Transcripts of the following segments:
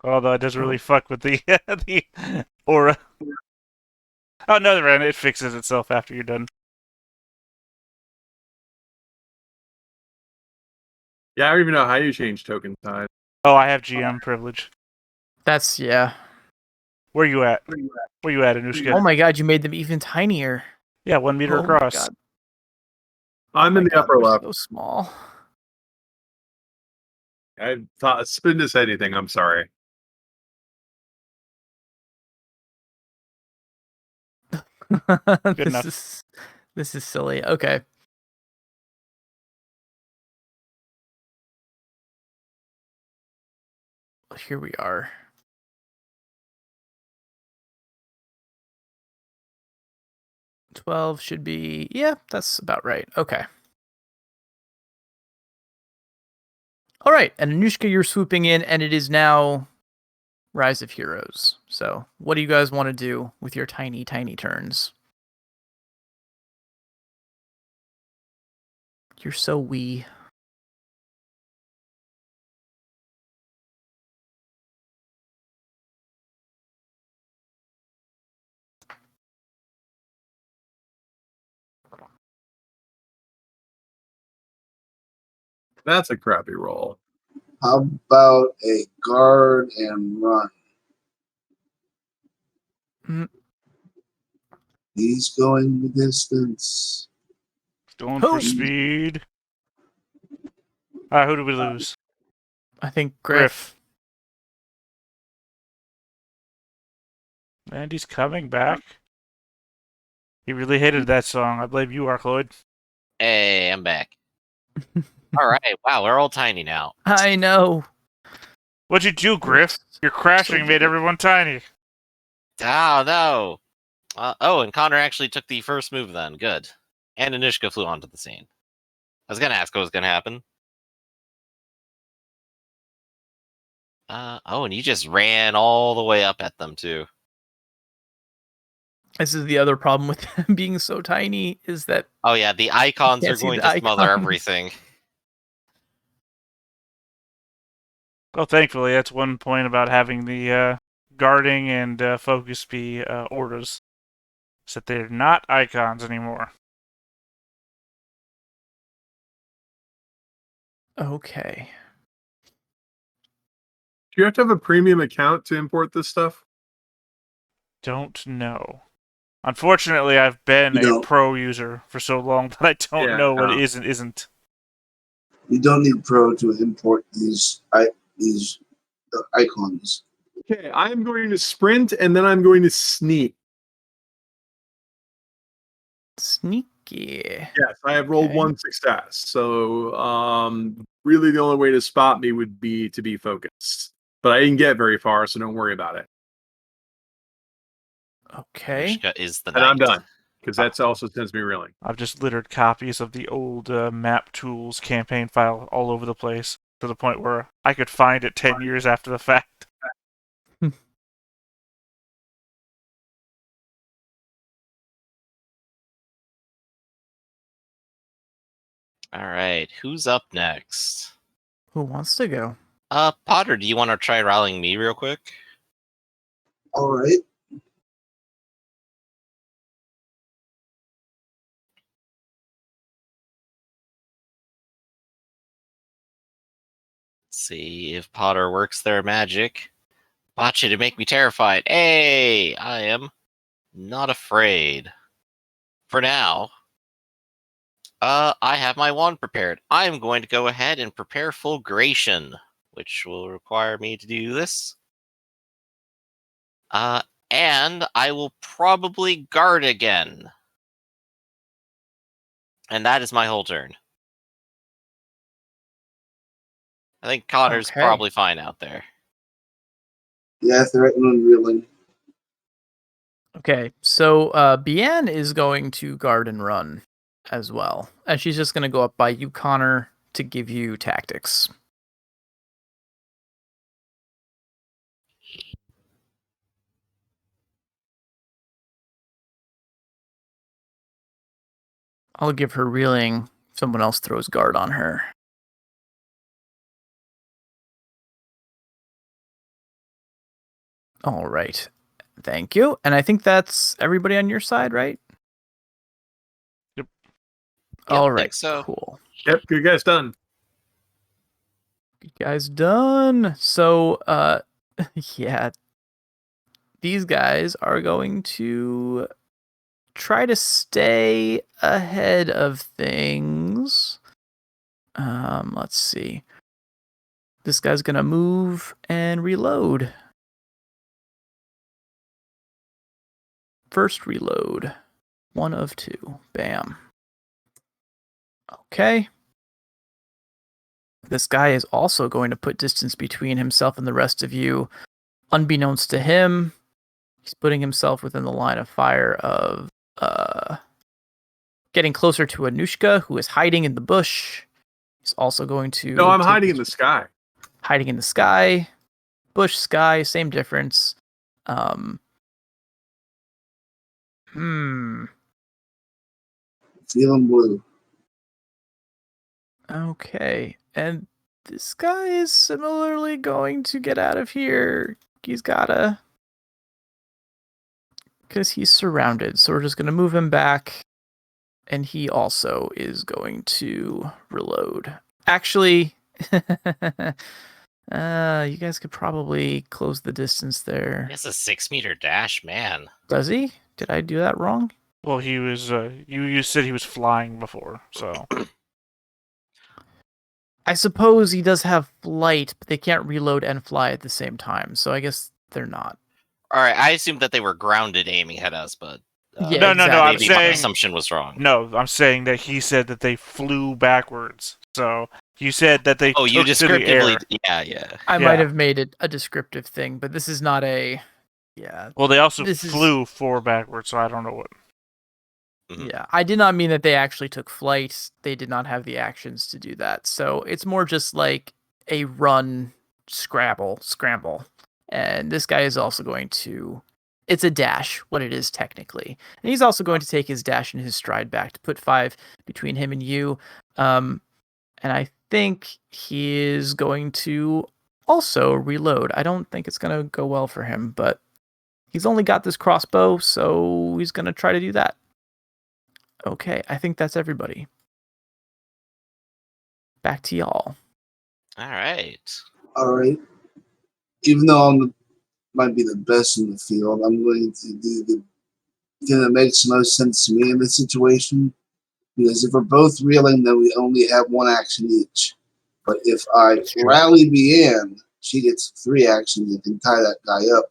Although it doesn't really fuck with the the aura. Oh no, Ren, it fixes itself after you're done. Yeah, I don't even know how you change token size. Oh, I have GM privilege. That's, yeah. Where you at? Where you at, Anushka? Oh my god, you made them even tinier. Yeah, 1 meter Oh my across. god. I'm Oh in my the god, upper they're left. so small. I thought spin to say anything. I'm sorry. Good enough. This is silly. Okay. Here we are. $12 should be, yeah, that's about right. Okay. All right, and Anushka, you're swooping in, and it is now Rise of Heroes. So, what do you guys want to do with your tiny, tiny turns? You're so wee. That's a crappy roll. How about a guard and run? Mm. He's going the distance. Going Who? for speed. Who do we lose? I think Griff. And he's coming back. He really hated that song. I blame you, Arcloyd. Hey, I'm back. All right. Wow, we're all tiny now. I know. What'd you do, Griff? Your crashing made everyone tiny. Oh, no. Oh, and Connor actually took the first move then. Good. And Anishka flew onto the scene. I was going to ask what was going to happen. Oh, and you just ran all the way up at them, too. This is the other problem with them being so tiny, is that... Oh, yeah, the icons Can't are see going the to smother icons. everything. Well, thankfully, that's one point about having the guarding and focus be auras. Is that they're not icons anymore. Okay. Do you have to have a premium account to import this stuff? Don't know. Unfortunately, I've been a pro user for so long that I don't know what is and isn't. You don't need pro to import these icons. Okay, I'm going to sprint and then I'm going to sneak. Sneaky. Yes, I have rolled one success. So really the only way to spot me would be to be focused. But I didn't get very far, so don't worry about it. Okay. Anishka is the And I'm knight. done. Because that also sends me reeling. I've just littered copies of the old map tools campaign file all over the place to the point where I could find it 10 years after the fact. All right, who's up next? Who wants to go? Potter, do you want to try rallying me real quick? All right. See if Potter works their magic. Watch it and make me terrified. Hey, I am not afraid. For now, I have my wand prepared. I'm going to go ahead and prepare Fulgration, which will require me to do this. And I will probably guard again. And that is my whole turn. I think Connor's probably fine out there. Yeah, threaten and reeling. Okay, so Bian is going to guard and run as well. And she's just going to go up by you, Connor, to give you tactics. I'll give her reeling if someone else throws guard on her. All right. Thank you. And I think that's everybody on your side, right? Yep. All Think right. so. Cool. Yep, good guys done. You guys done. So, yeah, these guys are going to try to stay ahead of things. Let's see. This guy's gonna move and reload. First reload. 1 of 2. Bam. Okay. This guy is also going to put distance between himself and the rest of you. Unbeknownst to him, he's putting himself within the line of fire of getting closer to Anushka, who is hiding in the bush. He's also going to... No, I'm hiding in the sky. Hiding in the sky. Bush, sky, same difference. Feeling blue. Okay. And this guy is similarly going to get out of here. He's gotta... Because he's surrounded. So we're just going to move him back. And he also is going to reload. Actually, you guys could probably close the distance there. He has a 6-meter dash, man. Does he? Did I do that wrong? Well, he was. You said he was flying before, so. I suppose he does have flight, but they can't reload and fly at the same time. So I guess they're not. All right, I assumed that they were grounded aiming at us, but Yeah, No. exactly. I'm maybe my saying. assumption was wrong. No, I'm saying that he said that they flew backwards. So you said that they. Oh, you took to the descriptively, air. yeah. I Yeah. might have made it a descriptive thing, but this is not a... Yeah. Well, they also This is- flew forward backwards, so I don't know what. Mhm. Yeah, I did not mean that they actually took flight. They did not have the actions to do that. So it's more just like a run, scramble. And this guy is also going to... It's a dash, what it is technically. And he's also going to take his dash and his stride back to put 5 between him and you. And I think he is going to also reload. I don't think it's going to go well for him, but he's only got this crossbow, so he's going to try to do that. Okay, I think that's everybody. Back to y'all. All right. All right. Even though might be the best in the field, I'm going to do the thing that makes the most sense to me in this situation. Because if we're both reeling, then we only have 1 action each. But if I rally Bien, she gets 3 actions and can tie that guy up.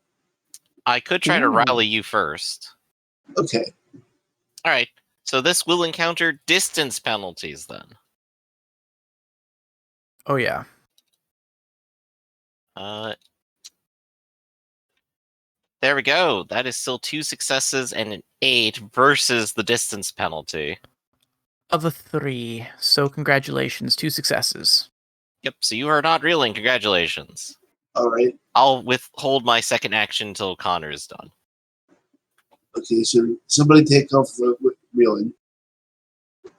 I could try to Ooh. rally you first. Okay. All right. So this will encounter distance penalties then. Oh, yeah. There we go. That is still 2 successes and an 8 versus the distance penalty. Of a 3. So congratulations, 2 successes. Yep. So you are not reeling. Congratulations. All right. I'll withhold my second action until Connor is done. Okay, so somebody take off the reeling.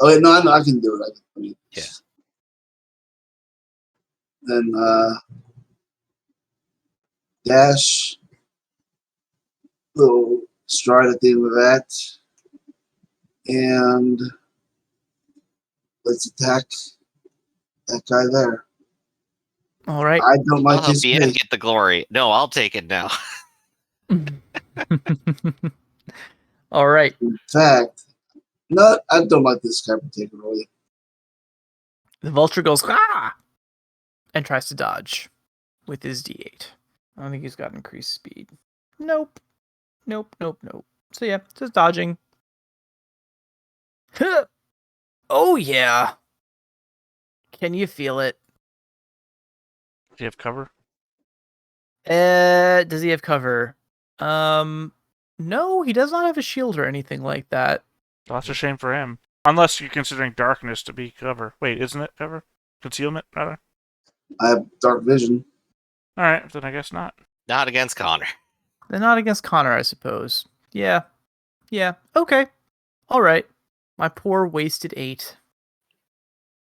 Oh, wait, no, I can do it. I can Yeah. Then dash, little stride at the end of that, and let's attack that guy there. All right. I don't I'll like help his Bien pace. get the glory. No, I'll take it now. All right. In fact, no, I don't like this guy particularly. The vulture goes, ah! And tries to dodge with his D8. I don't think he's got increased speed. Nope. So yeah, just dodging. Huh. Oh yeah. Can you feel it? Do you have cover? Does he have cover? No, he does not have a shield or anything like that. Well, that's a shame for him. Unless you're considering darkness to be cover. Wait, isn't it cover? Concealment, rather? I have dark vision. Alright, then I guess not. Not against Connor. They're not against Connor, I suppose. Yeah. Okay. All right. My poor wasted 8.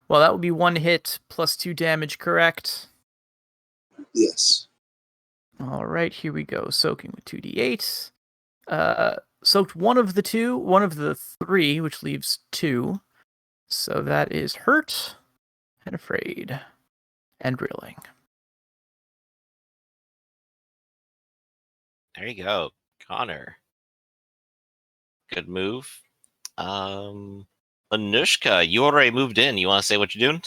Well, that would be 1 hit plus 2 damage, correct? Yes. All right, here we go. Soaking with 2d8. Soaked one of the three, which leaves 2. So that is hurt and afraid and reeling. There you go, Connor. Good move. Anushka, you already moved in. You want to say what you're doing?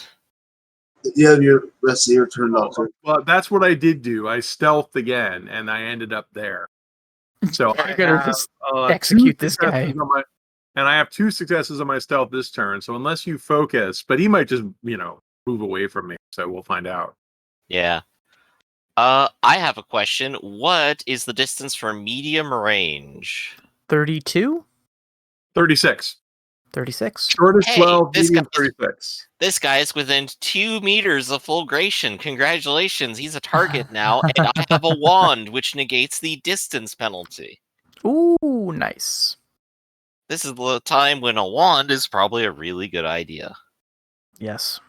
You have your rest of your turn, Doctor. Well, that's what I did do. I stealthed again, and I ended up there. So I You're gonna have just 2 execute this guy. successes on my, and I have 2 successes on my stealth this turn. So unless you focus, but he might just move away from me. So we'll find out. Yeah. I have a question. What is the distance for medium range? 32? 36. 36. Short is Hey, 12, this medium guy's- 36. This guy is within 2 meters of fulgration. Congratulations, he's a target now, and I have a wand which negates the distance penalty. Ooh, nice. This is the time when a wand is probably a really good idea. Yes.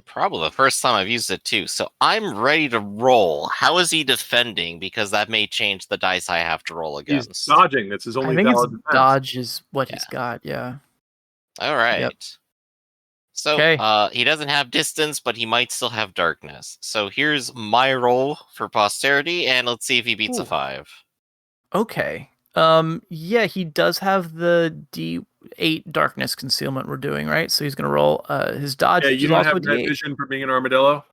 Probably the first time I've used it too. So I'm ready to roll. How is he defending? Because that may change the dice I have to roll He's against. dodging. That's his I only think it's valid defense. dodge is what he's got, yeah. All right. Yep. So Okay. he doesn't have distance, but he might still have darkness. So here's my roll for posterity, and let's see if he beats a Ooh. 5. Okay. Yeah, he does have the D8 darkness concealment we're doing, right? So he's gonna roll his dodge. Yeah, which you is don't also have a night D8. vision for being an armadillo?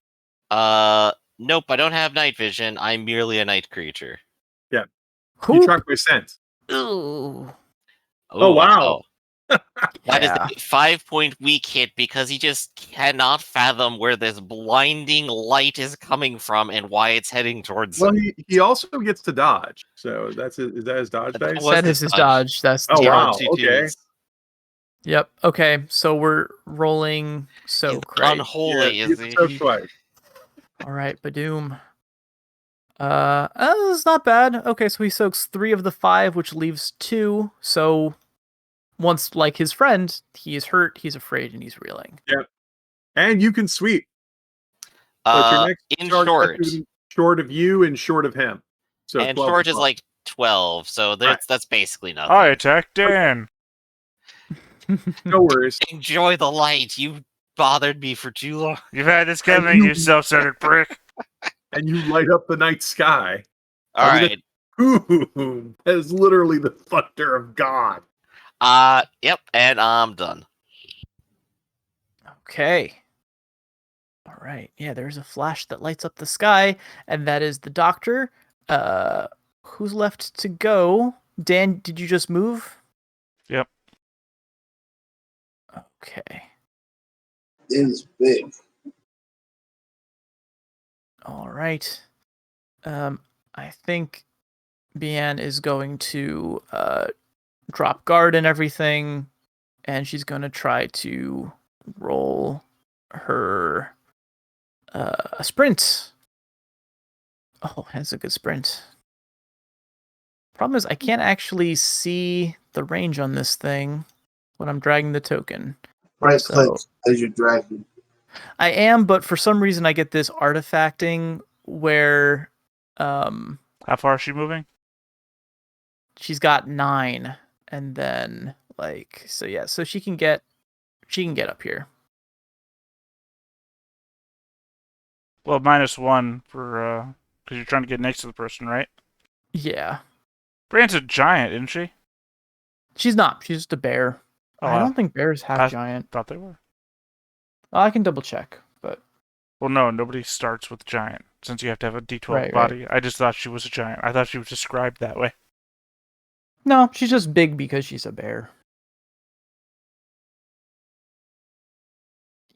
Nope, I don't have night vision. I'm merely a night creature. You Whoop. track by scent. Ooh. Oh, wow. That is Yeah. a 5-point weak hit because he just cannot fathom where this blinding light is coming from and why it's heading towards Well, him. he also gets to dodge. So is that his dodge That dice? was That is his dodge. That's the Oh, wow. dodge. Okay. Yep. Okay. So we're rolling soak, right? Unholy, Yeah, is he's so twice. All right, Badoom. It's not bad. Okay, so he soaks 3 of the 5, which leaves 2. So once, like his friend, he is hurt, he's afraid, and he's reeling. And you can sweep. But your next in charge short, has to be short of you and short of him. So and 12 short to is 12. like 12, so that's basically nothing. I attack Dan. No worries. Enjoy the light. You bothered me for too long. You've had this coming, you self-centered prick. And you light up the night sky. All right. Boom! That is literally the thunder of God. Yep, and I'm done. Okay. All right. Yeah, there's a flash that lights up the sky, and that is the doctor. Who's left to go? Dan, did you just move? Yep. Okay. It is big. All right. I think Bian is going to drop guard and everything, and she's going to try to roll her a sprint. Oh, that's a good sprint. Problem is, I can't actually see the range on this thing when I'm dragging the token. Right So- click as you're dragging. I am, but for some reason I get this artifacting where How far is she moving? she's got 9, and then so she can get up here. Well, -1 for because you're trying to get next to the person, right? Yeah. Brand's a giant, isn't she? She's not. She's just a bear. Oh, I don't think bears have I giant. thought they were. I can double check, but Well, no, nobody starts with giant since you have to have a D12 Right, body. I just thought she was a giant. I thought she was described that way. no, she's just big because she's a bear.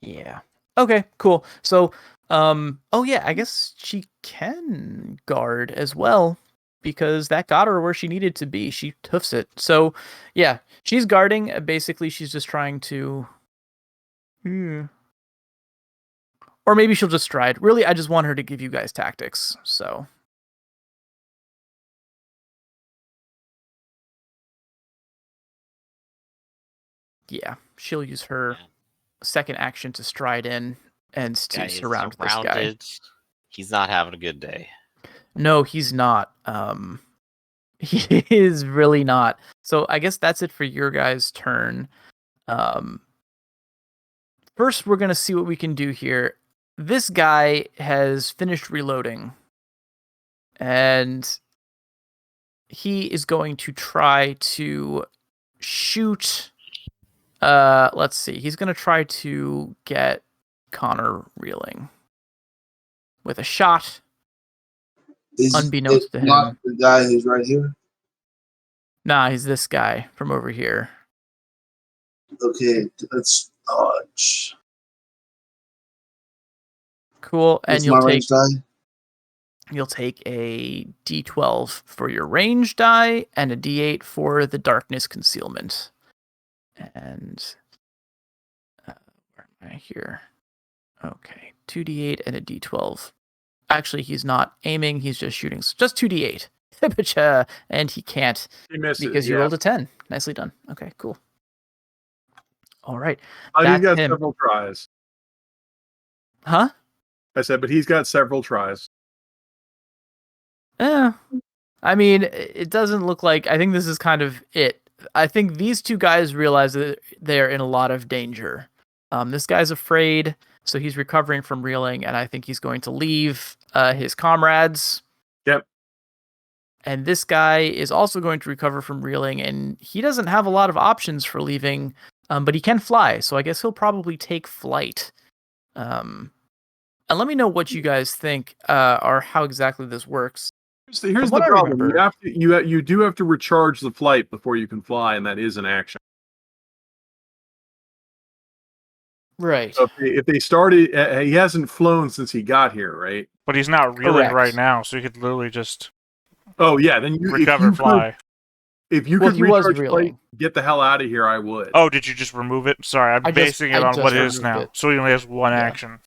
Yeah. Okay, cool. So, oh yeah, I guess she can guard as well because that got her where she needed to be. She hoofs it. So, yeah, she's guarding. Basically, she's just trying to. Or maybe she'll just stride. Really, I just want her to give you guys tactics. So. Yeah, she'll use her second action to stride in and to Guy is surround this guy. surrounded. He's not having a good day. No, he's not. He is really not. So I guess that's it for your guys' turn. First, we're going to see what we can do here. This guy has finished reloading. And he is going to try to shoot. Let's see. He's going to try to get Connor reeling with a shot. Unbeknownst to him. Not the guy who's right here? Nah, he's this guy from over here. Okay, let's dodge. Cool. And What's my range die? you'll take a D12 for your range die and a D8 for the darkness concealment. And where am I here? Okay, 2D8 and a D12. Actually, he's not aiming, he's just shooting. So just 2D8. And he can't He misses because you rolled a 10. Nicely done. Okay, cool. All right. He's That's got him. several tries. Huh? I said, but he's got several tries. I mean, it doesn't look like... I think this is kind of it. I think these two guys realize that they're in a lot of danger. This guy's afraid, so he's recovering from reeling, and I think he's going to leave his comrades. Yep. And this guy is also going to recover from reeling, and he doesn't have a lot of options for leaving, but he can fly, so I guess he'll probably take flight. And let me know what you guys think, or how exactly this works. Here's the problem. You do have to recharge the flight before you can fly, and that is an action. Right. So if they started, he hasn't flown since he got here, right? But he's not reeling Correct. right now, so he could literally just Oh yeah, then you recover, fly. If you Well, could he was recharge reeling. flight, get the hell out of here, I would. Oh, did you just remove it? Sorry, I'm basing it on what it is removed now. it. So he only has one Yeah. action.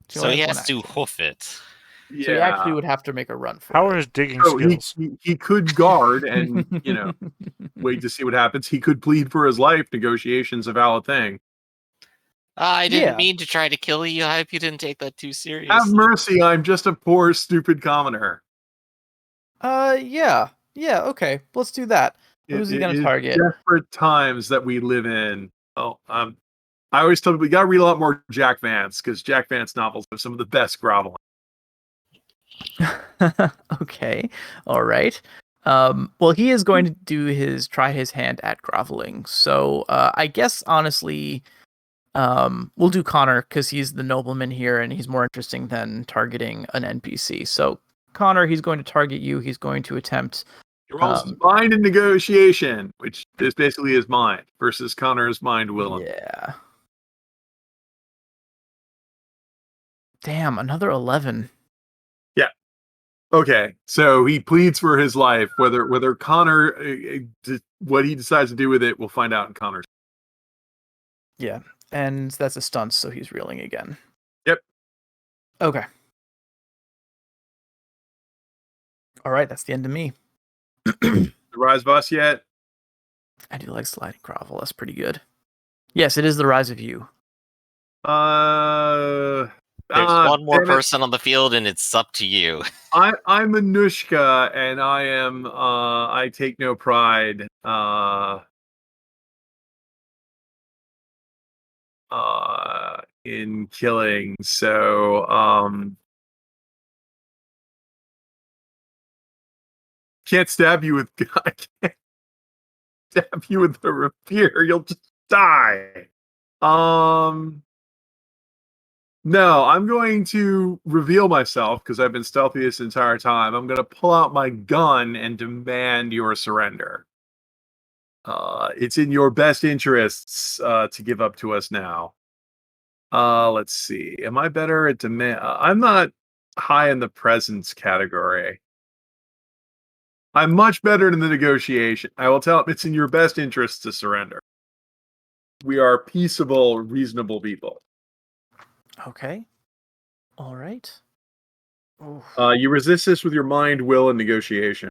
So he has to hoof it. So he actually would have to make a run for How it. are his digging So skills? he could guard and wait to see what happens. He could plead for his life. Negotiations a valid thing. I didn't Yeah. mean to try to kill you. I hope you didn't take that too seriously. Have mercy, I'm just a poor, stupid commoner. Yeah. Yeah, okay. Let's do that. Who's he going to target? Desperate times that we live in. Oh, I always tell people, we got to read a lot more Jack Vance, because Jack Vance novels have some of the best groveling. Okay. All right. Well, he is going to try his hand at groveling. So, I guess, honestly, we'll do Connor, because he's the nobleman here, and he's more interesting than targeting an NPC. So, Connor, he's going to target you. He's going to attempt... He rolls his mind in negotiation, which is basically his mind, versus Connor's mind will. Yeah. Damn, another 11. Yeah. Okay, so he pleads for his life. Whether Connor, what he decides to do with it, we'll find out in Connor's. Yeah, and that's a stunt, so he's reeling again. Yep. Okay. All right, that's the end of me. The rise of us yet? I do like sliding grovel. That's pretty good. Yes, it is the rise of you. There's one more person on the field, and it's up to you. I'm Anushka, and I am. I take no pride. In killing. So can't stab you with. I can't stab you with a rapier. You'll just die. No, I'm going to reveal myself because I've been stealthy this entire time. I'm going to pull out my gun and demand your surrender. It's in your best interests to give up to us now. Let's see. Am I better at demand? I'm not high in the presence category. I'm much better in the negotiation. I will tell him it's in your best interest to surrender. We are peaceable, reasonable people. Okay. All right. Oof. You resist this with your mind, will, and negotiation.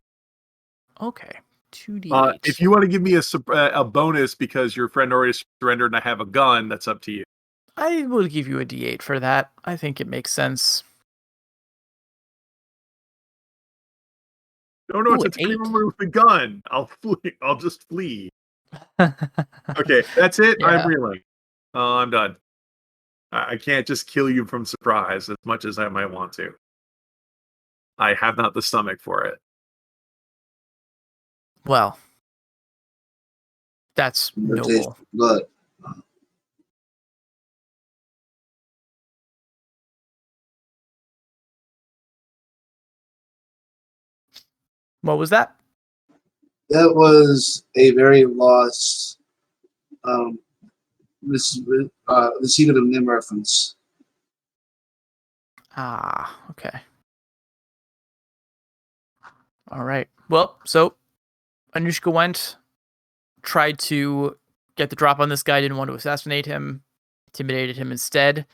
Okay. 2d8. If you want to give me a bonus because your friend already surrendered and I have a gun, that's up to you. I will give you a d8 for that. I think it makes sense. Don't know Ooh, what to an tell you 8. with a gun. I'll flee. I'll just flee. Okay, that's it. I'm Yeah. reeling. I'm done. I can't just kill you from surprise as much as I might want to. I have not the stomach for it. Well, that's No taste noble. of blood. What was that? That was a very lost the Secret of Nim reference. Ah, okay. All right. Well, so Anushka went, tried to get the drop on this guy, didn't want to assassinate him, intimidated him instead,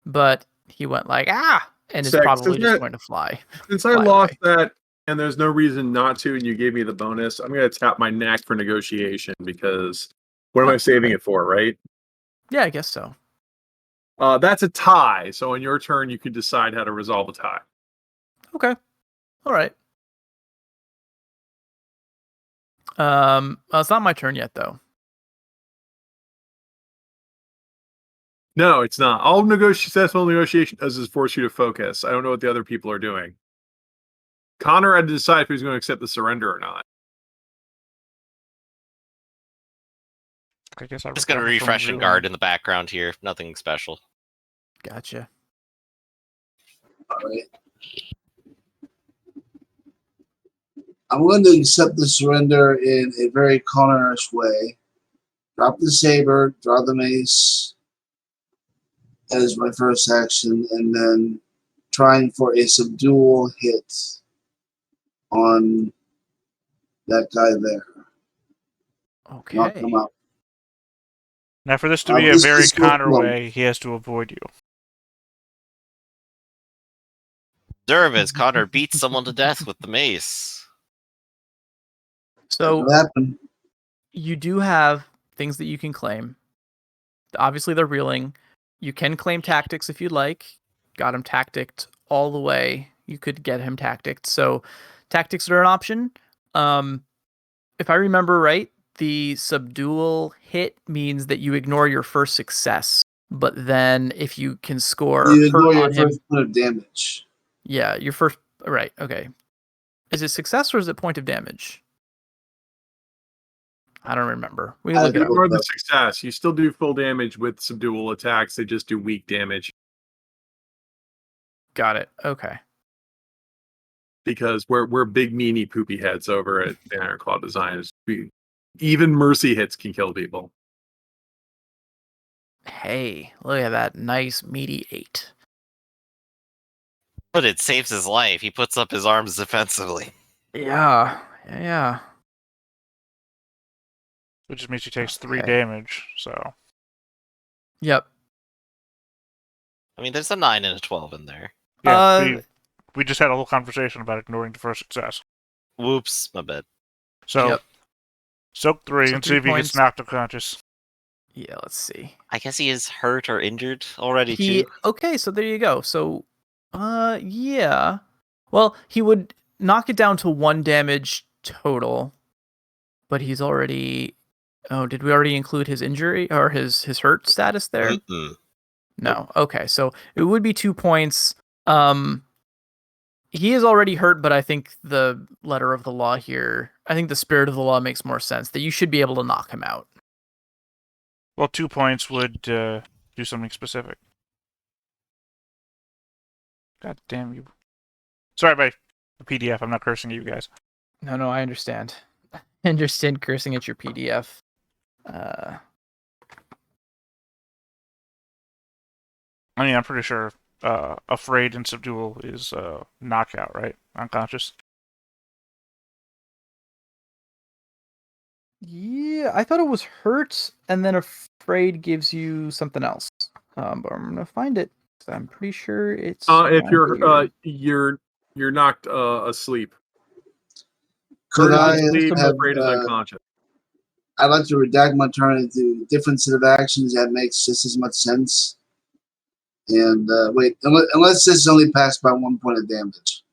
but he went like, and is Sex, probably isn't just it- going to fly. Since I Fly lost away. that, and there's no reason not to, and you gave me the bonus, I'm going to tap my knack for negotiation because what am I saving it for, right? Yeah, I guess so. That's a tie. So on your turn, you can decide how to resolve a tie. Okay. All right. It's not my turn yet, though. No, it's not. All successful negotiation does is force you to focus. I don't know what the other people are doing. Connor had to decide if he was going to accept the surrender or not. I guess I Just gonna refresh and guard in the background here. Nothing special. Gotcha. All right. I'm going to accept the surrender in a very Connorish way. Drop the saber, draw the mace as my first action, and then trying for a subdual hit on that guy there. Knock Okay. him out. Now, for this to be a This very is Connor well, way, he has to avoid you. Observe as Connor beats someone to death with the mace. So what happened? you do have things that you can claim. Obviously, they're reeling. You can claim tactics if you'd like. Got him tacticked all the way. You could get him tacticked. So tactics are an option. If I remember right, the subdual hit means that you ignore your first success. But then if you can score You ignore hurt your on him, first point of damage. yeah, your first. Right. Okay. Is it success or is it point of damage? I don't remember. We can I look it up. Ignore the success. You still do full damage with subdual attacks. They just do weak damage Got it. Okay. because we're big meanie poopy heads over at the Ironclaw Designs. Even mercy hits can kill people. Hey, look at that nice meaty 8. But it saves his life. He puts up his arms defensively. Yeah. Yeah. Which just means he takes 3 Okay. damage, so... Yep. I mean, there's a 9 and a 12 in there. Yeah, we just had a whole conversation about ignoring the first success. Whoops, my bad. So, Yep. soak 3 So and 3 see if he points. gets knocked unconscious. Yeah, let's see. I guess he is hurt or injured already, too. Okay, so there you go. So yeah. Well, he would knock it down to 1 damage total, but he's already did we already include his injury or his hurt status there? Mm-mm. No. Okay, so it would be 2 points. He is already hurt, but I think the letter of the law here, I think the spirit of the law makes more sense that you should be able to knock him out. Well, 2 points would do something specific. God damn you. Sorry about the PDF, I'm not cursing at you guys. No, I understand. I understand cursing at your PDF. I mean, I'm pretty sure afraid and subdual is knockout, right? Unconscious. Yeah, I thought it was hurt, and then afraid gives you something else. But I'm gonna find it. I'm pretty sure it's. If right here. you're knocked asleep. Could Hurt I is asleep, have? afraid is unconscious. I'd like to redact my turn into different set of actions that makes just as much sense. And wait, unless this is only passed by 1 point of damage.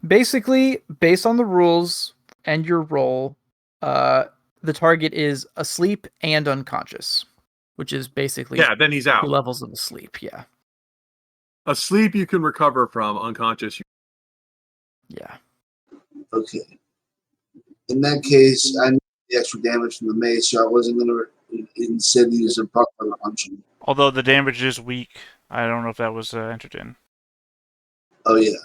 Basically, based on the rules and your roll, the target is asleep and unconscious, which is basically Yeah, then he's 2 out. levels of asleep. Yeah. Asleep you can recover from, unconscious. Yeah. Okay. In that case, I need the extra damage from the mace, so I wasn't going to instead use a buckler punch him. Although the damage is weak. I don't know if that was entered in. Oh, yeah.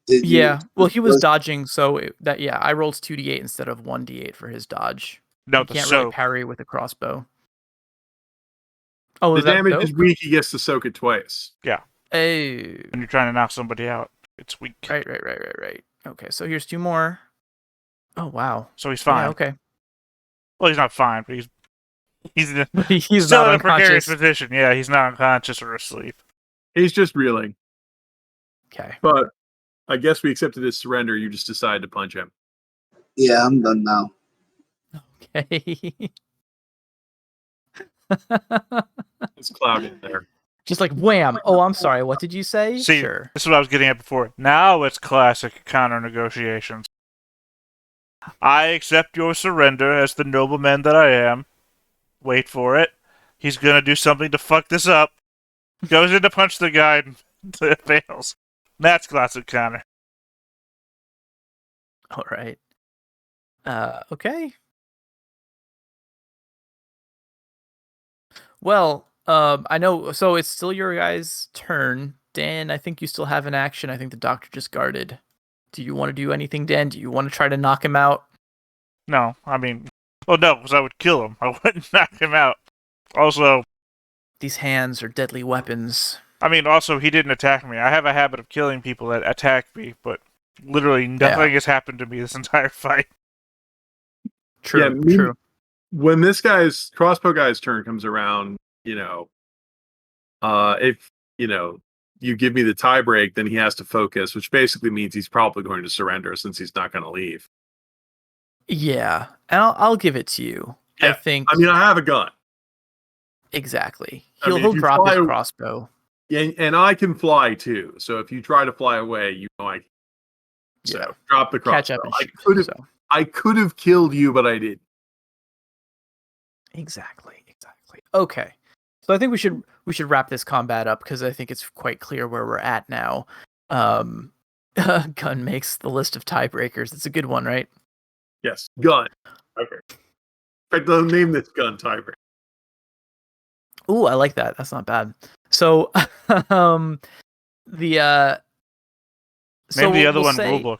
Yeah. Well, he was dodging, so I rolled 2d8 instead of 1d8 for his dodge. No, You the can't really soak. parry with a crossbow. Oh, The is that damage soak? is weak, he gets to soak it twice. Yeah. Oh. When you're trying to knock somebody out, it's weak. Right. Okay, so here's 2 more. Oh, wow. So he's fine. Yeah, okay. Well, he's not fine, but he's He's still not in a precarious unconscious. position. Yeah, he's not unconscious or asleep. He's just reeling. Okay. But I guess we accepted his surrender. You just decided to punch him. Yeah, I'm done now. Okay. It's clouded there. Just like wham. Oh, I'm sorry. What did you say? See, Sure. this is what I was getting at before. Now it's classic counter negotiations. I accept your surrender as the nobleman that I am. Wait for it. He's gonna do something to fuck this up. Goes in to punch the guy and it fails. That's classic counter. All right. Okay. Well, I know. So it's still your guys' turn. Dan, I think you still have an action. I think the doctor just guarded. Do you want to do anything, Dan? Do you want to try to knock him out? No, I mean, well, no, because I would kill him. I wouldn't knock him out. Also, These hands are deadly weapons. I mean, also, he didn't attack me. I have a habit of killing people that attack me, but literally nothing has happened to me this entire fight. True. Yeah, True. When this guy's crossbow guy's turn comes around, if you give me the tie break, then he has to focus, which basically means he's probably going to surrender since he's not going to leave. Yeah, and I'll give it to you. Yeah. I think. I mean, I have a gun. Exactly. I mean, if He'll you drop his fly- crossbow. And I can fly too. So if you try to fly away, I can. So Yeah. drop the crossbow. Catch up and shoot. I could have killed you, but I didn't. Exactly. Okay. So I think we should wrap this combat up because I think it's quite clear where we're at now. Gun makes the list of tiebreakers. It's a good one, right? Yes, gun. Okay. In fact, they'll name this gun tiebreaker. Ooh, I like that. That's not bad. So, the Maybe the other we'll one, say- rulebook.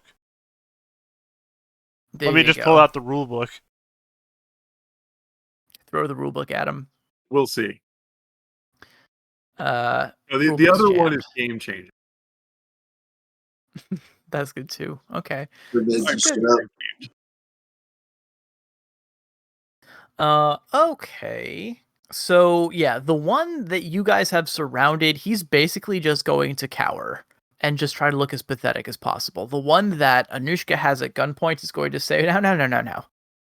There Let me you just go. pull out the rulebook. Throw the rulebook at him. We'll see. Uh, The Rulebook's other one jammed. is game changing. That's good too. Okay. Revenge Good. is good. Okay. So yeah, the one that you guys have surrounded, he's basically just going to cower and just try to look as pathetic as possible. The one that Anushka has at gunpoint is going to say, no.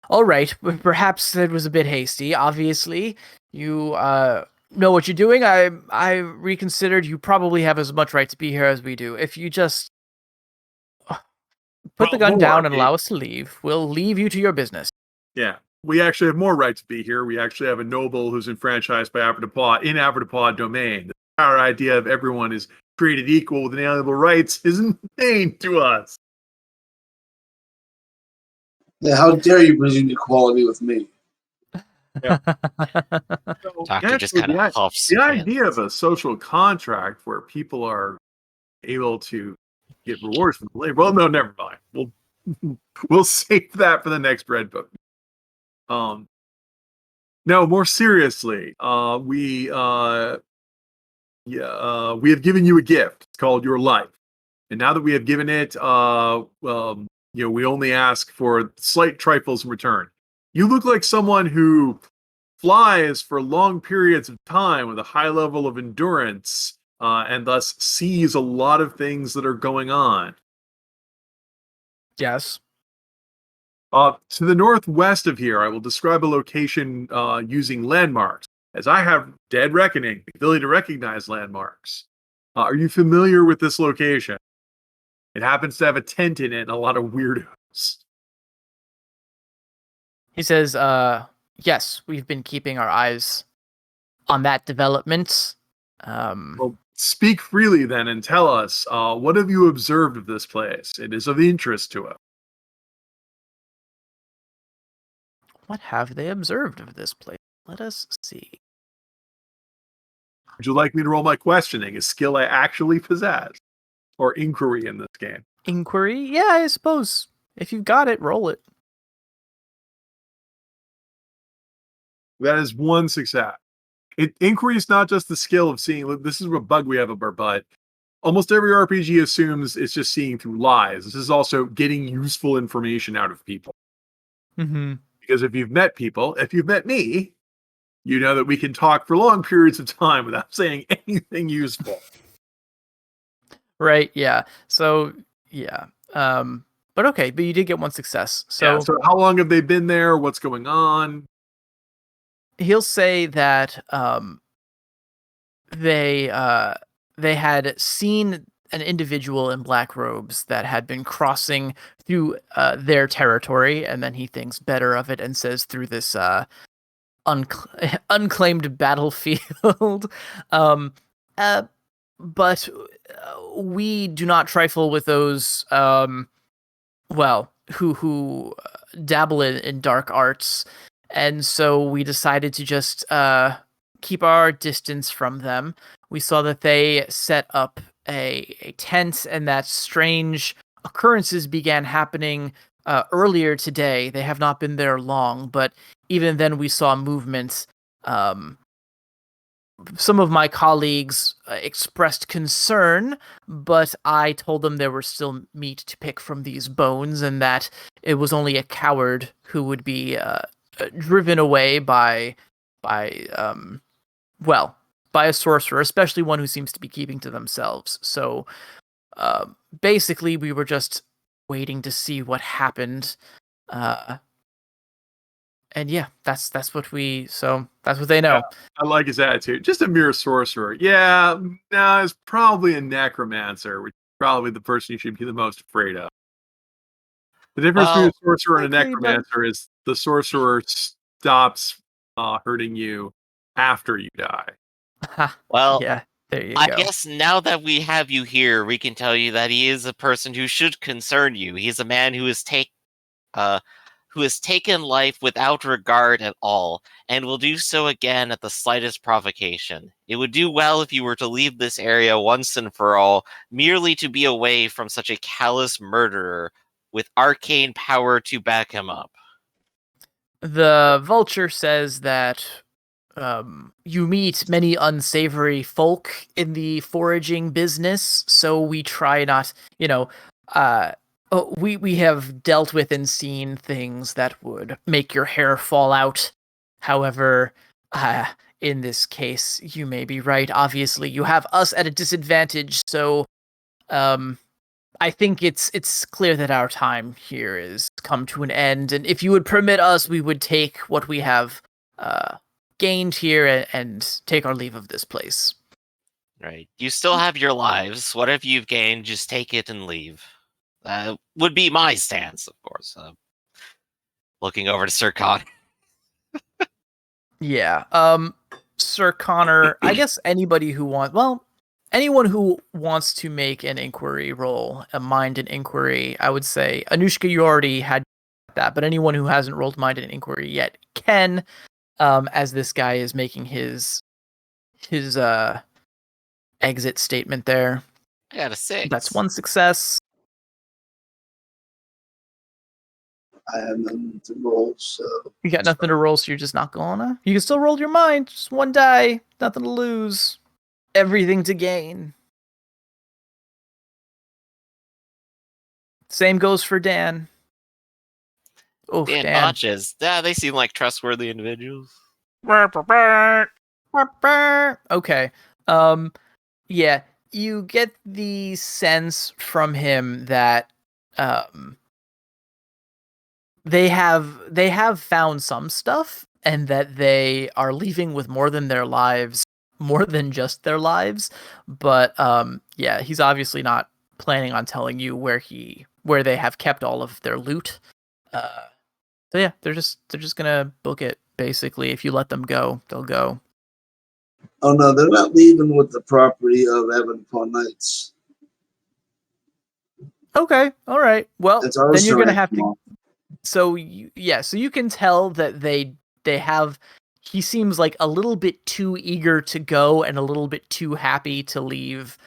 All right, perhaps it was a bit hasty. Obviously, you know what you're doing. I reconsidered. You probably have as much right to be here as we do. If you just put the gun down and allow us to leave, we'll leave you to your business. Yeah. We actually have more right to be here. We actually have a noble who's enfranchised by Averdapod in Averdapod domain. Our idea of everyone is created equal with inalienable rights is insane to us. Yeah, how dare you presume equality with me? Doctor just kind of huffs. The idea of a social contract where people are able to get rewards from the labor. Well, no, never mind. We'll save that for the next Red Book. No, more seriously, we have given you a gift. It's called your life, and now that we have given it, we only ask for slight trifles in return. You look like someone who flies for long periods of time with a high level of endurance, and thus sees a lot of things that are going on. Yes. To the northwest of here, I will describe a location using landmarks, as I have Dead Reckoning, the ability to recognize landmarks. Are you familiar with this location? It happens to have a tent in it and a lot of weirdos. He says, yes, we've been keeping our eyes on that development. Well, speak freely then and tell us, what have you observed of this place? It is of interest to us. What have they observed of this place? Let us see. Would you like me to roll my questioning, a skill I actually possess? Or inquiry in this game? Inquiry? Yeah, I suppose. If you've got it, roll it. That is one success. Inquiry is not just the skill of seeing. This is what bug we have of our butt. Almost every RPG assumes it's just seeing through lies. This is also getting useful information out of people. Mm-hmm. Because if you've met people, if you've met me, you know that we can talk for long periods of time without saying anything useful. Right, yeah. So, yeah. But okay, but you did get one success. So, Yeah, so how long have they been there? What's going on? he'll say that they had seen an individual in black robes that had been crossing through their territory, and then he thinks better of it and says through this unclaimed battlefield. But we do not trifle with those who dabble in dark arts, and so we decided to just keep our distance from them. We saw that they set up a tent, and that strange occurrences began happening earlier today. They have not been there long, but even then we saw movement. Some of my colleagues expressed concern, but I told them there were still meat to pick from these bones, and that it was only a coward who would be driven away by a sorcerer, especially one who seems to be keeping to themselves. So basically, we were just waiting to see what happened. And yeah, that's what they know. Yeah, I like his attitude. Just a mere sorcerer. Yeah, no, it's probably a necromancer, which is probably the person you should be the most afraid of. The difference between a sorcerer and a likely, but- necromancer is the sorcerer stops hurting you after you die. Well, yeah, there you I go. guess now that we have you here, we can tell you that he is a person who should concern you. He's a man who has taken life without regard at all, and will do so again at the slightest provocation. It would do well if you were to leave this area once and for all, merely to be away from such a callous murderer with arcane power to back him up. The vulture says that you meet many unsavory folk in the foraging business, so we try not, we have dealt with and seen things that would make your hair fall out. However, in this case, you may be right. Obviously, you have us at a disadvantage, so I think it's clear that our time here is come to an end, and if you would permit us, we would take what we have gained here and take our leave of this place. Right. You still have your lives. Whatever you've gained, just take it and leave. Would be my stance, of course. Looking over to Sir Connor. Yeah. Sir Connor, I guess anyone who wants to make an inquiry roll, a mind and inquiry, I would say, Anushka, you already had that, but anyone who hasn't rolled mind and inquiry yet can, as this guy is making his exit statement there. I got a 6. That's one success. I have nothing to roll, so You got nothing to roll, so you're just not gonna? You can still roll your mind. Just one die. Nothing to lose. Everything to gain. Same goes for Dan. Oh, Dan Dan. botches. Yeah, they seem like trustworthy individuals. Okay. Yeah, you get the sense from him that they have found some stuff, and that they are leaving with more than just their lives. But yeah, he's obviously not planning on telling you where they have kept all of their loot. So yeah, they're just gonna book it basically. If you let them go, they'll go. Oh no, they're not leaving with the property of Evan Knights. Okay, all right. Well, That's our then you're gonna surrender have to. law. So you can tell that they have. He seems like a little bit too eager to go and a little bit too happy to leave.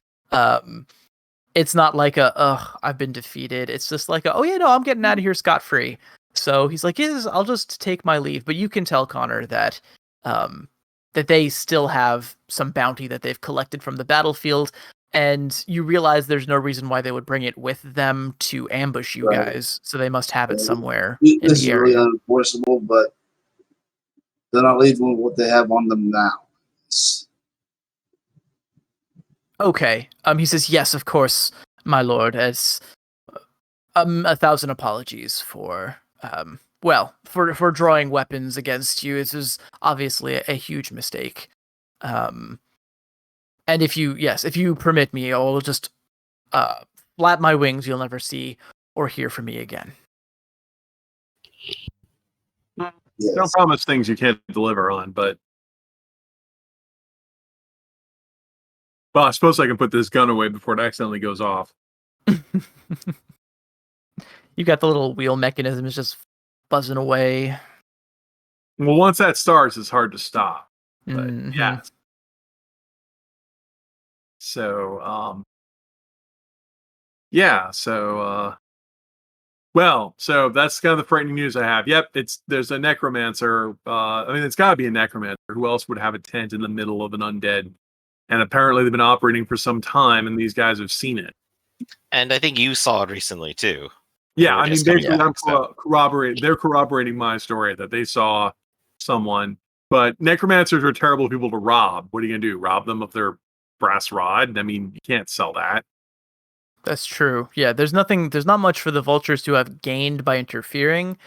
It's not like I've been defeated. It's just like oh yeah, no, I'm getting out of here scot-free. So he's like, yes, I'll just take my leave. But you can tell Connor that that they still have some bounty that they've collected from the battlefield, and you realize there's no reason why they would bring it with them to ambush you Right. guys. So they must have it Right. somewhere in This the is really area. unenforceable, but they're not leaving with what they have on them now. Okay. He says, yes, of course, my lord. As 1,000 apologies for for drawing weapons against you. This is obviously a huge mistake. And if you permit me, I'll just flap my wings. You'll never see or hear from me again. Yes. Don't promise things you can't deliver on, but well, I suppose I can put this gun away before it accidentally goes off. You got the little wheel mechanism is just buzzing away. Well, once that starts, it's hard to stop. But Mhm. yeah. So yeah, so so that's kind of the frightening news I have. Yep, there's a necromancer. I mean, it's got to be a necromancer. Who else would have a tent in the middle of an undead? And apparently, they've been operating for some time, and these guys have seen it. And I think you saw it recently too. Yeah, We're I mean, just coming basically, back, I'm so. corroborating. They're corroborating my story that they saw someone. But necromancers are terrible people to rob. What are you gonna do? Rob them of their brass rod? I mean, you can't sell that. That's true. Yeah, there's not much for the vultures to have gained by interfering.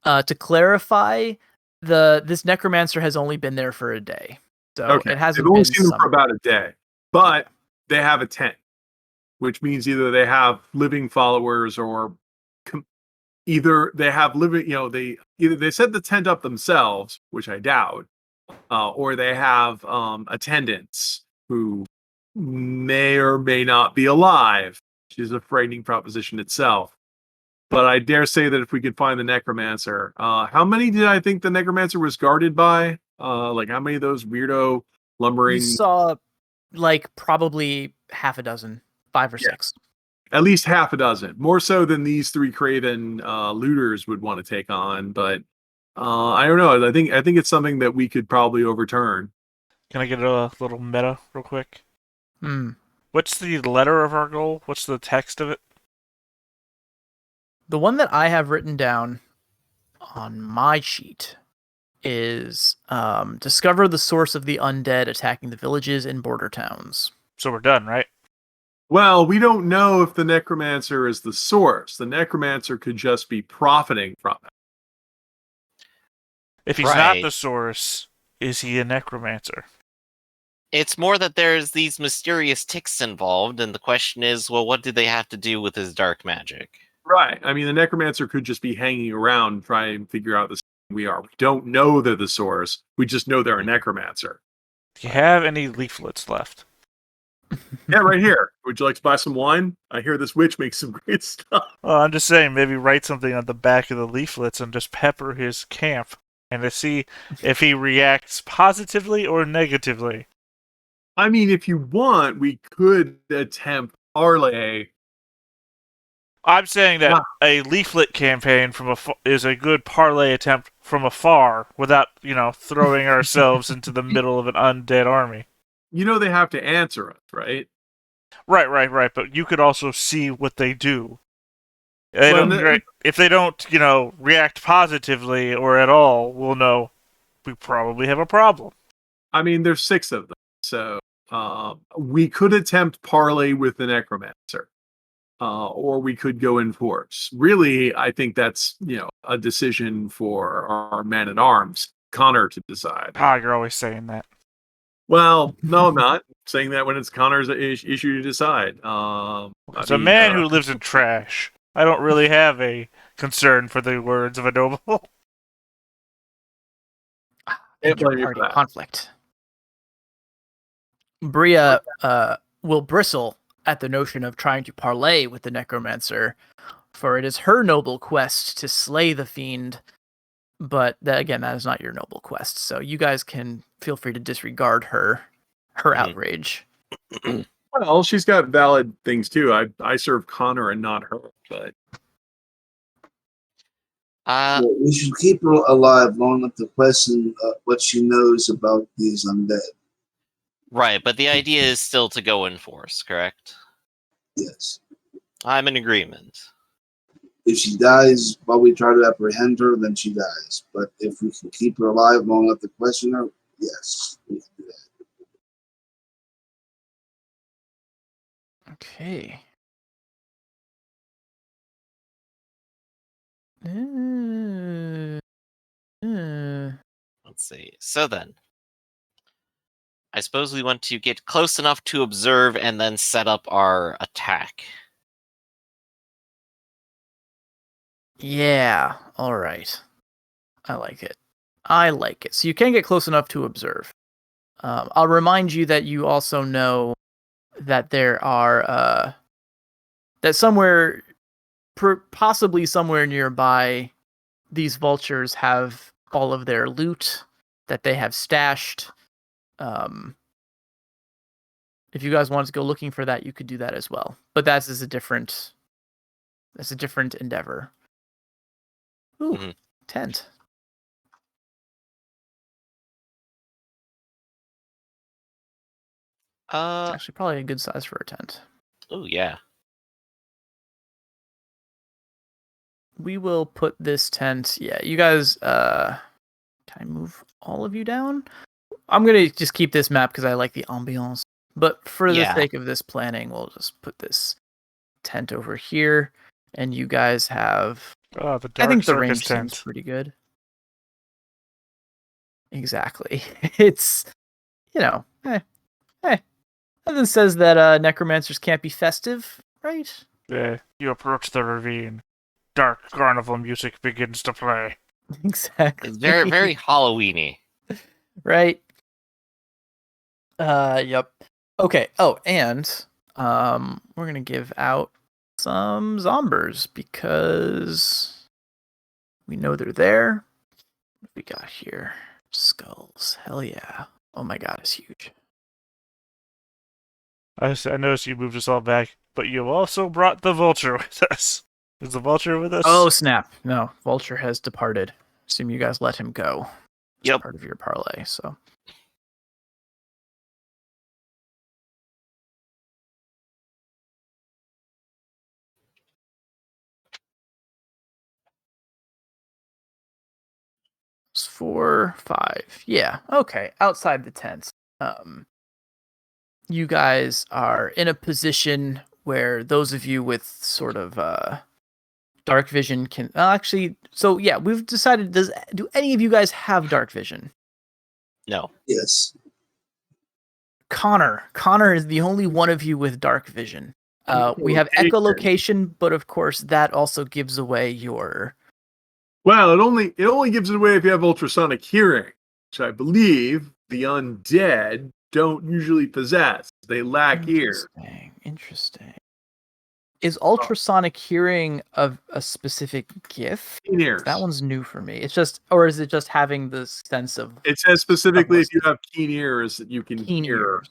To clarify, this necromancer has only been there for a day. So Okay, it hasn't they've only been seen them for some. about a day, but they have a tent, which means either they have living followers or either they have living. Either they set the tent up themselves, which I doubt, or they have attendants who may or may not be alive, which is a frightening proposition itself. But I dare say that if we could find the necromancer, how many did I think the necromancer was guarded by? Like how many of those weirdo lumbering? You saw like probably half a dozen, 5 or 6. At least half a dozen, more so than these 3 craven looters would want to take on. But I don't know. I think it's something that we could probably overturn. Can I get a little meta real quick? Hmm. What's the letter of our goal? What's the text of it? The one that I have written down on my sheet is discover the source of the undead attacking the villages and border towns. So we're done, right? Well, we don't know if the necromancer is the source. The necromancer could just be profiting from it. If he's not Right. the source, is he a necromancer? It's more that there's these mysterious ticks involved, and the question is, well, what do they have to do with his dark magic? Right. I mean, the necromancer could just be hanging around trying to figure out the we are. We don't know they're the source. We just know they're a necromancer. Do you have any leaflets left? Yeah, right here. Would you like to buy some wine? I hear this witch makes some great stuff. Well, I'm just saying, maybe write something on the back of the leaflets and just pepper his camp, and to see if he reacts positively or negatively. I mean, if you want, we could attempt parlay. I'm saying that a leaflet campaign is a good parlay attempt from afar, without throwing ourselves into the middle of an undead army. You know they have to answer us, right? Right. But you could also see what they do. If they don't, react positively or at all, we'll know we probably have a problem. I mean, there's 6 of them, so we could attempt parlay with the necromancer, or we could go in force. Really, I think that's a decision for our man at arms, Connor, to decide. You're always saying that. Well, no, I'm not saying that when it's Connor's issue to decide. As a man who lives in trash, I don't really have a concern for the words of a noble. Inter-party conflict. Bria will bristle at the notion of trying to parley with the necromancer, for it is her noble quest to slay the fiend. But that is not your noble quest. So you guys can feel free to disregard her outrage. Well, she's got valid things too. I serve Connor and not her, but Well, we should keep her alive long enough to question what she knows about these undead. Right, but the idea is still to go in force, correct? Yes. I'm in agreement. If she dies while we try to apprehend her, then she dies. But if we can keep her alive long enough to question her, yes, we can do that. Okay. Let's see. So then, I suppose we want to get close enough to observe and then set up our attack. Yeah, all right. I like it. So you can get close enough to observe. I'll remind you that you also know that there are that somewhere, possibly somewhere nearby, these vultures have all of their loot that they have stashed. If you guys wanted to go looking for that, you could do that as well. But that's a different endeavor. Ooh, tent. It's actually probably a good size for a tent. Oh yeah. We will put this tent. Yeah, you guys. Can I move all of you down? I'm gonna just keep this map because I like the ambiance. But for the sake of this planning, we'll just put this tent over here, and you guys have. Oh, the dark I think the circus range tent. seems pretty good. Exactly. It's, nothing says that necromancers can't be festive, right? Yeah, you approach the ravine. Dark carnival music begins to play. Exactly. It's very, very Halloweeny. Right. Yep. Okay. Oh, and we're gonna give out some zombers because we know they're there. What we got here? Skulls. Hell yeah. Oh my god, it's huge. I noticed you moved us all back, but you also brought the vulture with us. Is the vulture with us? Oh snap! No, vulture has departed. Assume you guys let him go. It's Yep. part of your parlay. So. It's 4, 5. Yeah. Okay. Outside the tents. You guys are in a position where those of you with sort of dark vision can actually. So yeah, we've decided. Do any of you guys have dark vision? No. Yes. Connor is the only one of you with dark vision. We have echolocation, but of course that also gives away your. Well, it only gives it away if you have ultrasonic hearing, which I believe the undead don't usually possess. They lack ear. Interesting. Is ultrasonic hearing a specific gift? Keen ears. That one's new for me. It's just, or is it just having the sense of? It says specifically if you have keen ears that you can Keen hear. ears.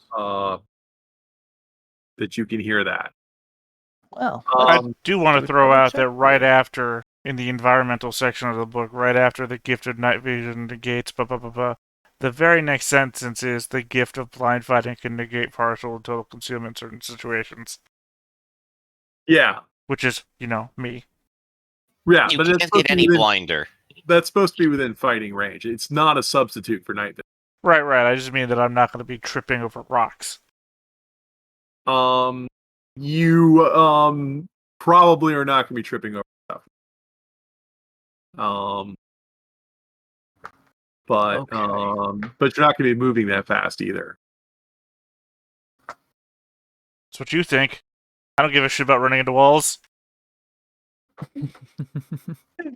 That you can hear that. Well, I do want to throw out check that right after, in the environmental section of the book, right after the gift of night vision negates the very next sentence is the gift of blind fighting can negate partial and total concealment in certain situations. Yeah. Which is, me. Yeah, You but can't get any blinder. That's supposed to be within fighting range. It's not a substitute for night vision. Right. I just mean that I'm not going to be tripping over rocks. You probably are not going to be tripping over stuff. But Okay. but you're not going to be moving that fast either. That's what you think. I don't give a shit about running into walls.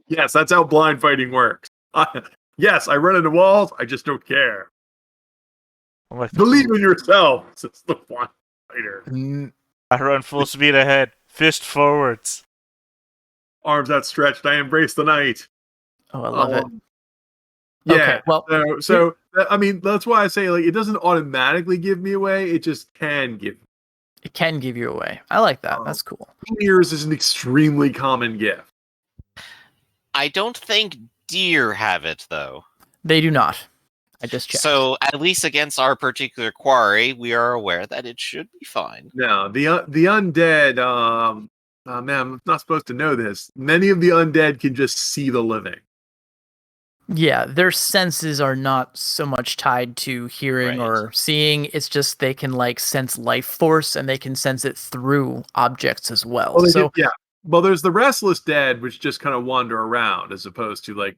Yes, that's how blind fighting works. Yes, I run into walls. I just don't care. I'm like, Believe in yourself, says the blind fighter. I run full speed ahead, fist forwards. Arms outstretched, I embrace the night. Oh, I love it. Yeah. Okay, well, So I mean, that's why I say like it doesn't automatically give me away. It just can give. it can give you away. I like that. That's cool. Ears is an extremely common gift. I don't think deer have it, though. They do not. I just checked. So, at least against our particular quarry, we are aware that it should be fine. No, the undead. Man, I'm not supposed to know this. Many of the undead can just see the living. Yeah, their senses are not so much tied to hearing Right. or seeing. It's just they can like sense life force and they can sense it through objects as well. Well, So yeah. Well, there's the restless dead, which just kind of wander around, as opposed to like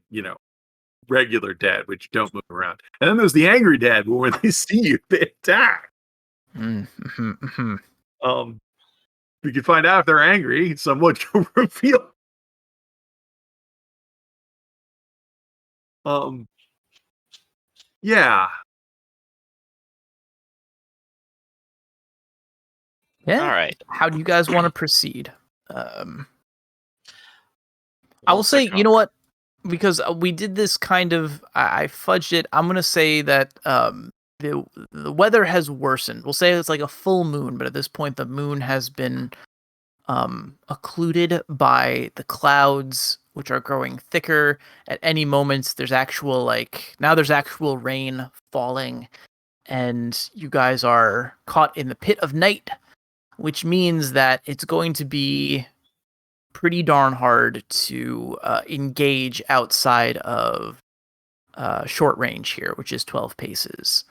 regular dead, which don't move around. And then there's the angry dead, where when they see you, they attack. We can find out if they're angry. Someone can reveal. Yeah. yeah. All right. How do you guys want to proceed? I will What's say, the you know what? Because we did this kind of, I fudged it. I'm gonna say that the weather has worsened. We'll say it's like a full moon, but at this point, the moon has been occluded by the clouds, which are growing thicker. At any moment, there's actual rain falling, and you guys are caught in the pit of night, which means that it's going to be pretty darn hard to engage outside of short range here, which is 12 paces.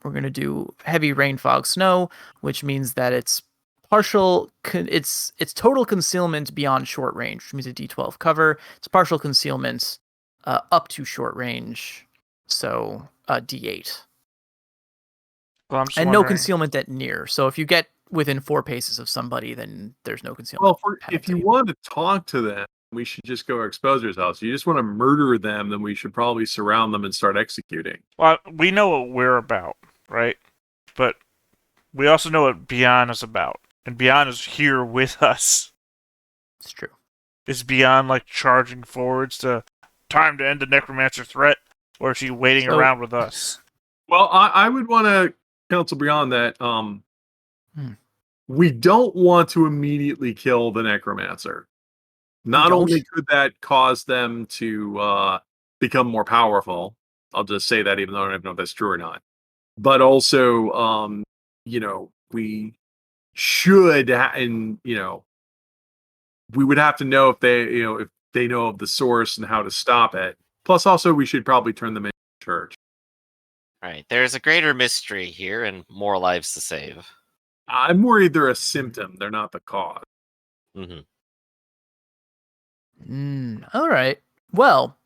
We're going to do heavy rain, fog, snow, which means that it's it's total concealment beyond short range, which means a D12 cover. It's partial concealment up to short range, so D8. Well, I'm just And no wondering- concealment at near. So if you get within 4 paces of somebody, then there's no concealment. Well, if you want to talk to them, we should just go expose ourselves. If you just want to murder them, then we should probably surround them and start executing. Well, we know what we're about, right? But we also know what Beyond is about. And Beyond is here with us. It's true. Is Beyond like charging forwards to time to end the necromancer threat? Or is she waiting around with us? Well, I would want to counsel Beyond that we don't want to immediately kill the necromancer. Not only could that cause them to become more powerful, I'll just say that even though I don't even know if that's true or not, but also, we should, we would have to know if they know of the source and how to stop it. Plus, also, we should probably turn them into church. Right. There's a greater mystery here and more lives to save. I'm worried they're a symptom. They're not the cause. All right. Well,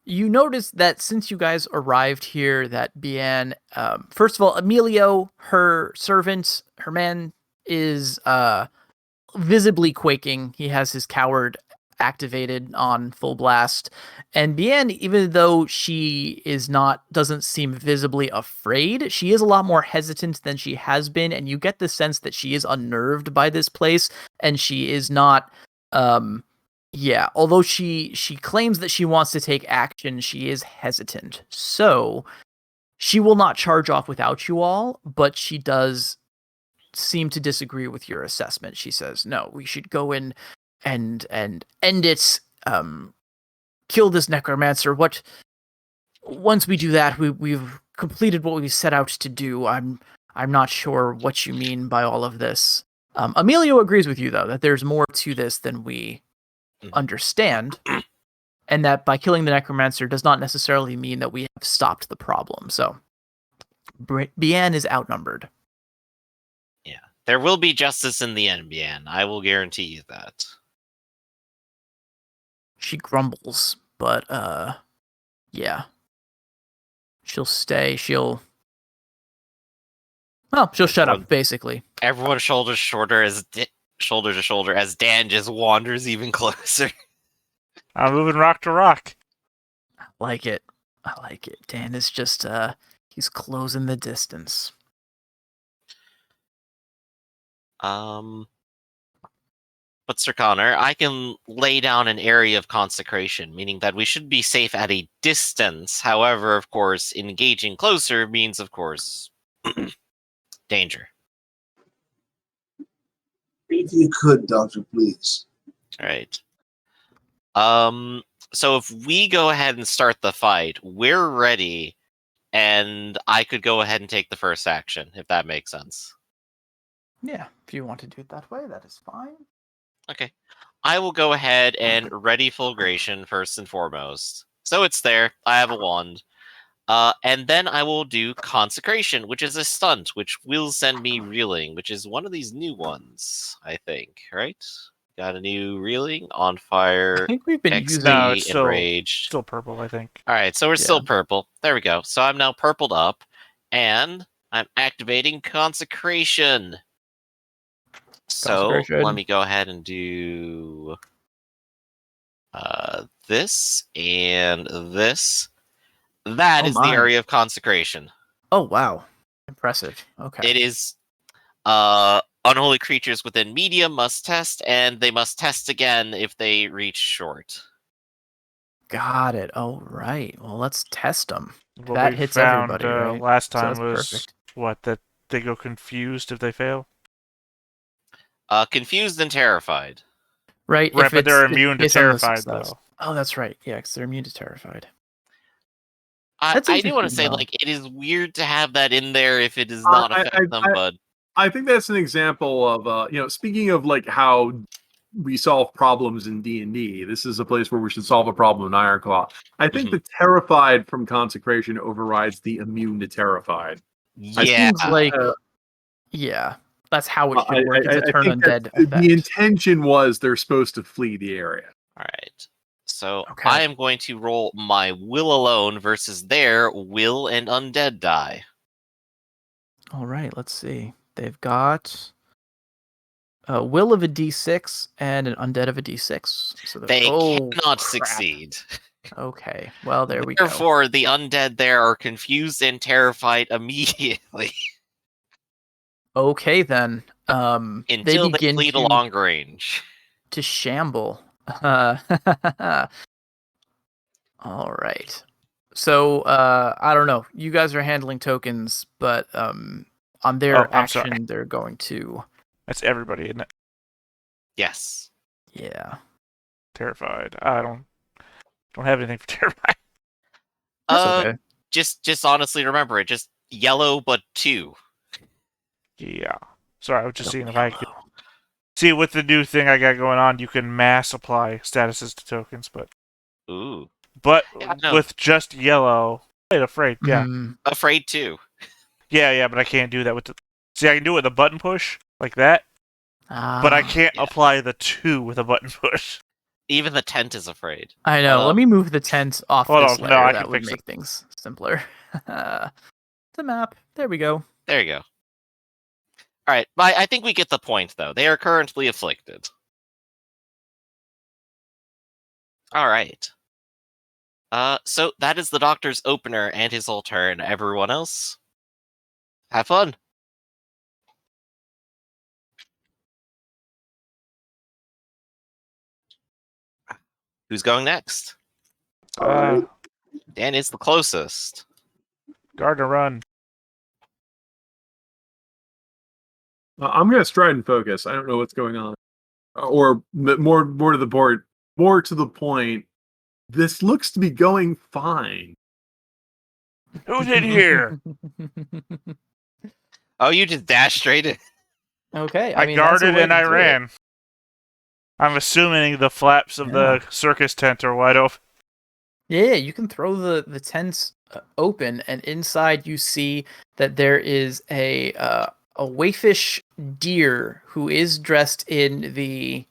you notice that since you guys arrived here, that Bian, first of all, Emilio, her servant, her man, is visibly quaking. He has his coward activated on full blast, and Bian, even though she doesn't seem visibly afraid, she is a lot more hesitant than she has been, and you get the sense that she is unnerved by this place, and she is not although she claims that she wants to take action, she is hesitant. So she will not charge off without you all, but she does seem to disagree with your assessment. She says, no, we should go in and end it, kill this necromancer. Once we do that, we've completed what we set out to do. I'm not sure what you mean by all of this. Emilio agrees with you, though, that there's more to this than we understand, and that by killing the necromancer does not necessarily mean that we have stopped the problem. So Bian is outnumbered. Yeah. There will be justice in the end, Bian. I will guarantee you that. She grumbles, but she'll stay. Well, she'll shut Everyone- up, basically. Everyone shoulder to shoulder as Dan just wanders even closer. I'm moving rock to rock. I like it. Dan is just, he's closing the distance. But Sir Connor, I can lay down an area of consecration, meaning that we should be safe at a distance. However, of course, engaging closer means, of course, danger. If you could, Doctor, please. All right. So if we go ahead and start the fight, we're ready, and I could go ahead and take the first action, if that makes sense. Yeah, if you want to do it that way, that is fine. Okay. I will go ahead and ready fulgration first and foremost. So it's there. I have a wand. And then I will do consecration, which is a stunt, which will send me reeling, which is one of these new ones, I think, right? Got a new reeling, on I fire, think we've been XP, using... No, it's still- enraged. Still purple, I think. All right, so we're Yeah. still purple. There we go. So I'm now purpled up, and I'm activating consecration. So Consecration. let me go ahead and do this and this. That Oh is the my. area of consecration. Oh, wow. Impressive. Okay. It is unholy creatures within medium must test, and they must test again if they reach short. Got it. Oh, right. Well, let's test them. What That we hits found everybody, right? last So time that's was perfect. what, that they go confused if they fail. Confused and terrified. Right, Right, if but they're it's immune to based on the terrified success. though. Oh, that's right. Yeah, because they're immune to terrified. I That's do want to interesting, say, though. like, it is weird to have that in there if it does not affect them, but I think that's an example of speaking of like how we solve problems in D&D, this is a place where we should solve a problem in Ironclaw. I think the terrified from consecration overrides the immune to terrified. yeah. Seems like, yeah, that's how it should work. It's a turn think undead that effect. the intention was they're supposed to flee the area. All right. So Okay. I am going to roll my will alone versus their will and undead die. All right, let's see. They've got a will of a d6 and an undead of a d6. So They cannot crap. succeed. Okay, well, there we go. Therefore, the undead there are confused and terrified immediately Okay, then. They until they begin flee to long range. to shamble. All right. So I don't know. You guys are handling tokens, but on their Oh, I'm sorry. action, they're going to. That's everybody, isn't it? Yes. Yeah. Terrified. I don't have anything for terrified. That's okay. Just honestly remember it. Just yellow, but 2. Yeah. Sorry, I was just Don't seeing if I could yellow. see with the new thing I got going on. You can mass apply statuses to tokens, but Ooh. Yeah, no. with just yellow, I'm afraid. Yeah, Mm, Afraid 2. yeah, but I can't do that with the. See, I can do it with a button push like that, but I can't yeah. apply the 2 with a button push. Even the tent is afraid. I know. Let me move the tent off Hold this on, layer. no, I that can would fix make things simpler. The map. There we go. There you go. All right, I think we get the point, though. They are currently afflicted. All right. So that is the doctor's opener and his whole turn. Everyone else, have fun. Who's going next? All right. Dan is the closest. Gardner, run. I'm going to stride and focus. I don't know what's going on, or more to the board, more to the point. This looks to be going fine. Who's in here? Oh, you just dashed straight in. Okay. I mean, that's a guarded way and to I do it. ran. I'm assuming the flaps of the circus tent are wide open. Yeah, you can throw the tent open, and inside you see that there is a waifish deer who is dressed in the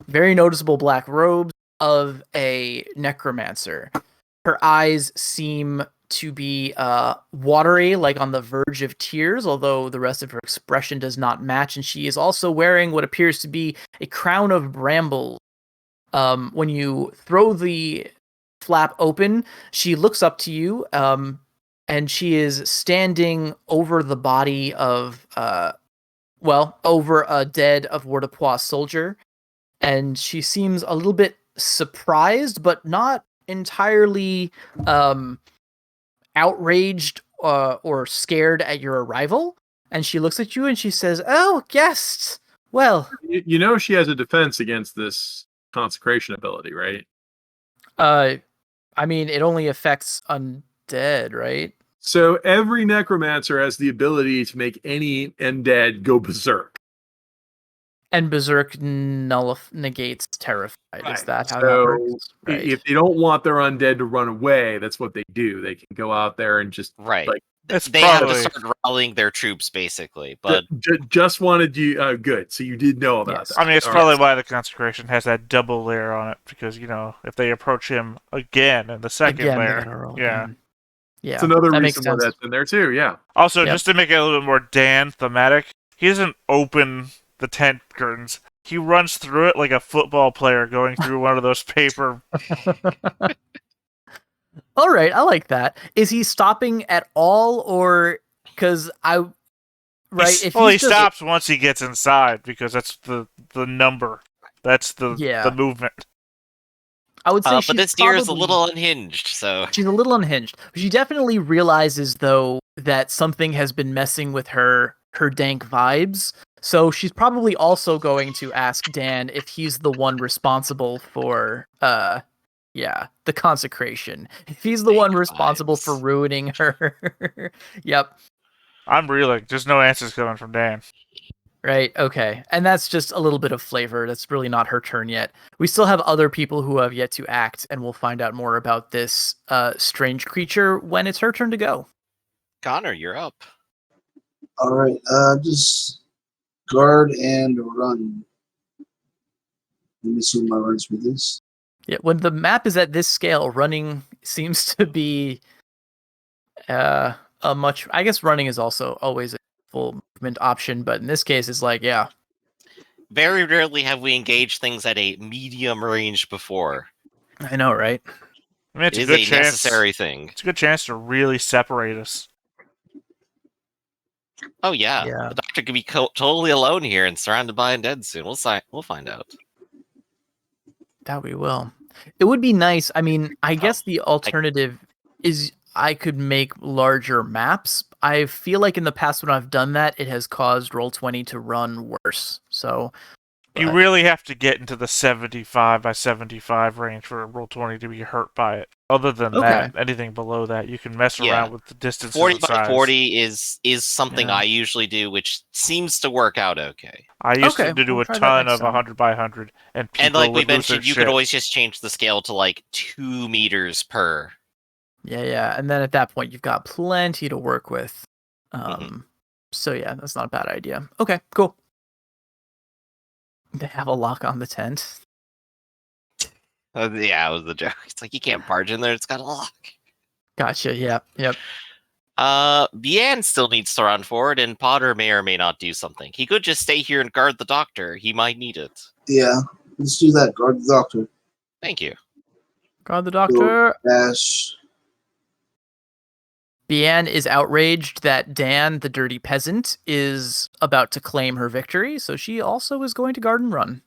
very noticeable black robes of a necromancer. Her eyes seem to be watery, like on the verge of tears, although the rest of her expression does not match, and she is also wearing what appears to be a crown of brambles. When you throw the flap open, she looks up to you, and she is standing over the body of, over a dead avoirdupois soldier, and she seems a little bit surprised, but not entirely outraged or scared at your arrival. And she looks at you and she says, "Oh, guests! Well, You know she has a defense against this consecration ability, right? I mean, it only affects undead, right?" So every necromancer has the ability to make any undead go berserk. And Berserk negates Terrified. Is that how that So works? Right. if they don't want their undead to run away, that's what they do. They can go out there and just Right. like It's They have to probably start rallying their troops, basically. But just wanted you good. So you did know about Yes. that. I mean, it's All probably right. why the consecration has that double layer on it, because if they approach him again in the second Again, they layer, gotta roll yeah. again. Yeah, It's another that makes reason why sense. that's in there too. Yeah. Also, Yep. just to make it a little bit more Dan thematic, he doesn't open the tent curtains. He runs through it like a football player going through one of those paper. All right, I like that. Is he stopping at all, or because He he's just, stops once he gets inside because that's the number. That's the Yeah. movement. I would say but she's this deer is a probably- little unhinged, so She's a little unhinged. She definitely realizes, though, that something has been messing with her dank vibes. So she's probably also going to ask Dan if he's the one responsible for, the consecration. If he's the one Dank responsible for vibes. ruining her. Yep. I'm reeling. There's no answers coming from Dan. Right, okay. And that's just a little bit of flavor. That's really not her turn yet. We still have other people who have yet to act, and we'll find out more about this strange creature when it's her turn to go. Connor, you're up. All right, just guard and run. Let me see what my run speed is. Yeah, when the map is at this scale, running seems to be a much... I guess running is also always a full movement option, but in this case, it's like, yeah. Very rarely have we engaged things at a medium range before. I know, right? I mean, it's It a is good a chance. necessary thing. It's a good chance to really separate us. Oh yeah, Yeah. the doctor could be totally alone here and surrounded by undead soon. We'll find out. That we will. It would be nice. I mean, I guess the alternative is I could make larger maps. I feel like in the past when I've done that, it has caused Roll20 to run worse. So You but- really have to get into the 75 by 75 range for Roll20 to be hurt by it. Other than that, anything below that, you can mess Yeah. around with the distance 40 and by size. 40 is something Yeah. I usually do, which seems to work out okay. I used Okay, to do we'll a try that ton next of time. 100 by 100, and people And like we would lose their mentioned, you shit. could always just change the scale to like 2 meters per. Yeah. And then at that point, you've got plenty to work with. Mhm. So yeah, that's not a bad idea. Okay, cool. They have a lock on the tent. Yeah, it was the joke. It's like you can't barge in there; it's got a lock. Gotcha. Yep. Bian still needs to run forward, and Potter may or may not do something. He could just stay here and guard the doctor. He might need it. Yeah, let's do that. Guard the doctor. Thank you. Guard the doctor. Dash. Bian is outraged that Dan, the dirty peasant, is about to claim her victory, so she also is going to guard and run.